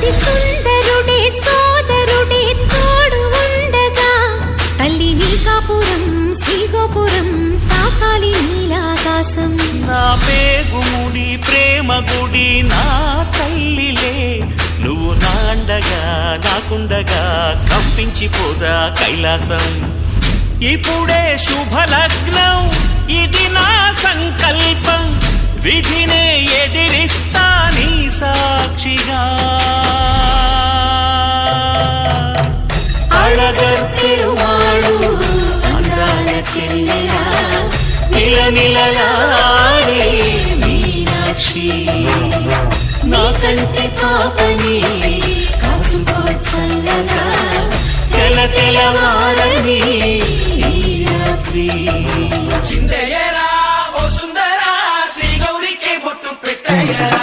అతి సుందరుడే సోదరుడే తోడు ఉండగా తల్లి నీ కాపురం శ్రీగోపురం తాకాలి నీలాకాశం. నా పేగుముడి ప్రేమ గుడి నా తల్లిలే నువ్వు నాండగా నాకుండగా కంపించిపోదా కైలాసం. ఇప్పుడే శుభలగ్నం ఇది నా సంకల్పం విధినే ఎదిరిస్తా నీ సాక్షిగా. అళగర్ పెరుమాళు అందాల చెల్లెలా నిలనిలలాడే మీనాక్షి నా కంటి పాపని కాచుకో చల్లగా తెల తెలవారని ఈ రాత్రి. చిందయ్యరా ఓ సుందరా శ్రీ గౌరికి బొట్టు పెట్టయ్యరా.